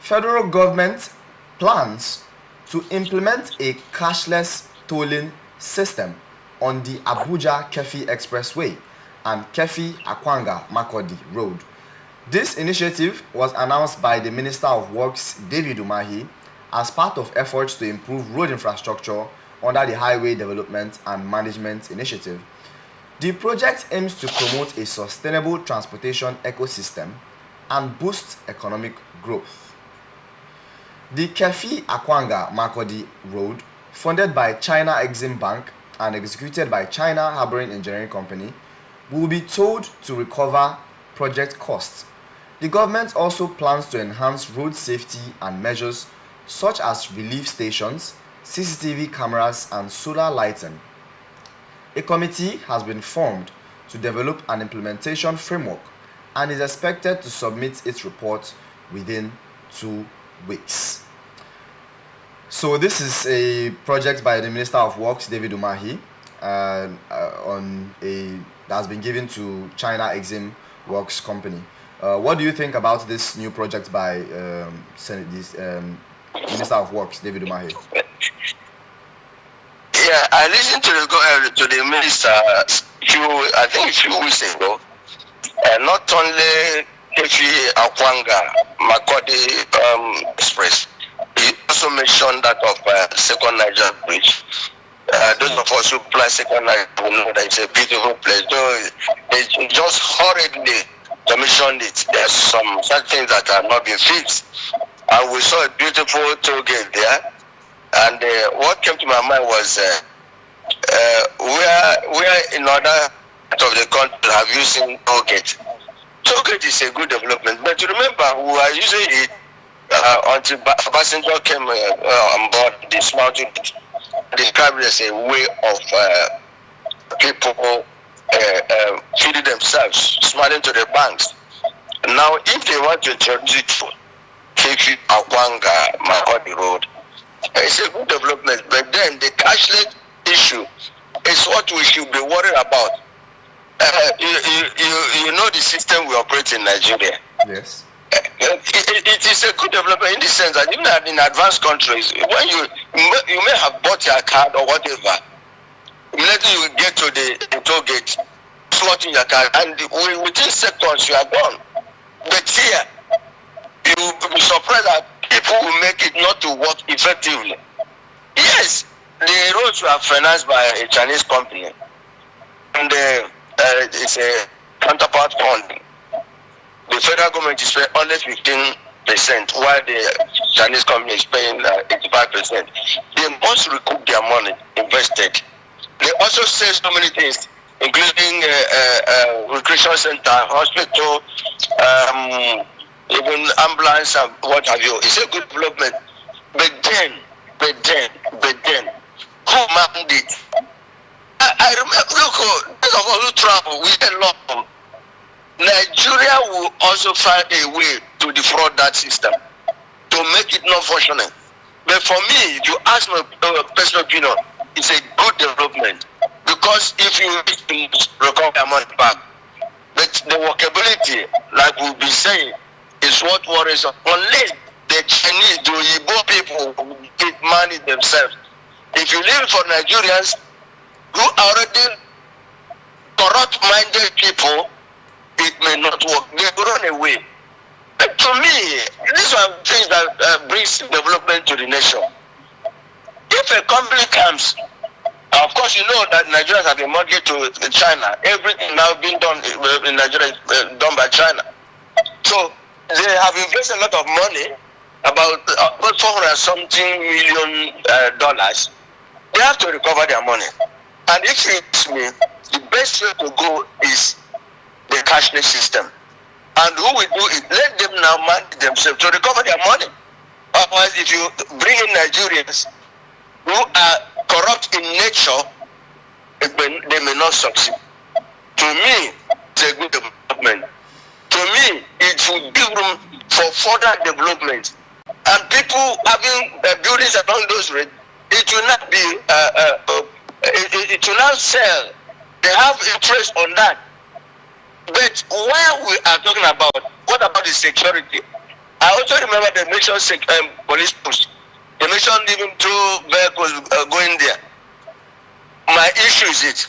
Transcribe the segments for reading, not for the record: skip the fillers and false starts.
Federal government plans to implement a cashless tolling system on the Abuja-Keffi expressway and Keffi-Akwanga-Makurdi road. This initiative was announced by the Minister of Works, David Umahi, as part of efforts to improve road infrastructure under the Highway Development and Management Initiative. The project aims to promote a sustainable transportation ecosystem and boost economic growth. The Keffi-Akwanga-Makurdi road, funded by China Exim Bank and executed by China Harboring Engineering Company, will be tolled to recover project costs. The government also plans to enhance road safety and measures such as relief stations, CCTV cameras, and solar lighting. A committee has been formed to develop an implementation framework and is expected to submit its report within 2 weeks. So this is a project by the Minister of Works, David Umahi, that has been given to China Exim Works Company. What do you think about this new project by Minister of Works, David Umahi? Yeah, I listened to the minister a few weeks ago. Not only Keffi-Akwanga-Makurdi Express, he also mentioned that of Second Niger Bridge. Those of us who play Second Niger will know that it's a beautiful place. Though they just hurriedly commissioned it. There's some certain things that are not being fixed. And we saw a beautiful toll gate there. And what came to my mind was where in other parts of the country have you seen toll gate? Toll gate is a good development, but remember, we are using it until Abasinjo came on board, dismounted it, described it as a way of people feeding themselves, smiling to the banks. Now, if they want to introduce it to Keffi-Akwanga-Makurdi road, it's a good development, but then the cashless issue is what we should be worried about. You know the system we operate in Nigeria. Yes. It is a good development in the sense that even in advanced countries, when you may have bought your card or whatever, immediately you get to the toll gate, slot in your card, and within seconds you are gone. But here, you will be surprised that people will make it not to work effectively. Yes, the roads were financed by a Chinese company, and it's a counterpart fund. The federal government is paying only 15%, while the Chinese company is paying 85%. They must recoup their money invested. They also say so many things, including recreation center, hospital, even ambulance and what have you. It's a good development. But then, who manned it? I remember, look, those of us who travel, we a lot. Nigeria will also find a way to defraud that system, to make it non functioning. But for me, if you ask my personal opinion, it's a good development. Because if you recover your money back, but the workability, like we'll be saying, is what worries us. Unless the Chinese, the Igbo people get money themselves. If you leave it for Nigerians who are already corrupt-minded people, it may not work. They will run away. But to me, these are things that brings development to the nation. If a company comes, of course, you know that Nigerians have been mortgaged to China. Everything now being done in Nigeria is done by China. So they have invested a lot of money, about $400 something million. They have to recover their money. And if it's me, the best way to go is the cashless system. And who will do it? Let them now manage themselves to recover their money. Otherwise, if you bring in Nigerians who are corrupt in nature, they may not succeed. To me, it's a good development. To me, it will give room for further development. And people having buildings along those roads, it will not be, it will not sell. They have interest on that. But while we are talking about, what about the security? I also remember they mentioned police post. They mentioned even 2 vehicles going there. My issue is it.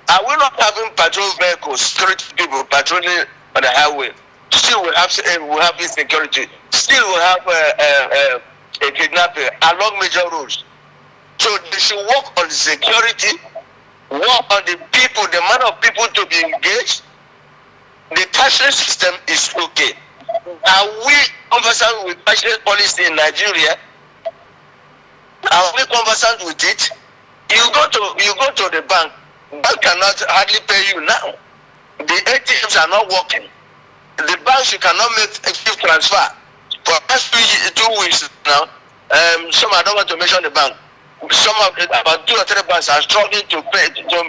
Are we not having patrol vehicles, security people patrolling on the highway? Still we have insecurity. Still we have a kidnapping along major roads. So they should work on the security, work on the people, the amount of people to be engaged. The cashless system is okay. Are we conversant with cashless policy in Nigeria? Are we conversant with it? You go to the bank. Bank cannot hardly pay you now. The ATMs are not working. The banks, you cannot make a transfer. For the past 2 weeks now, some, I don't want to mention the bank. Some of about 2 or 3 banks are struggling to pay their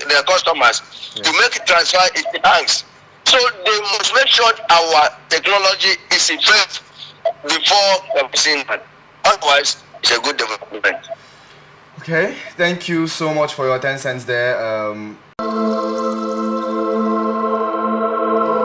their customers. Yeah. To make a transfer in the banks. So they must make sure our technology is in place before seeing that. Otherwise, it's a good development. Okay, thank you so much for your 10 cents there.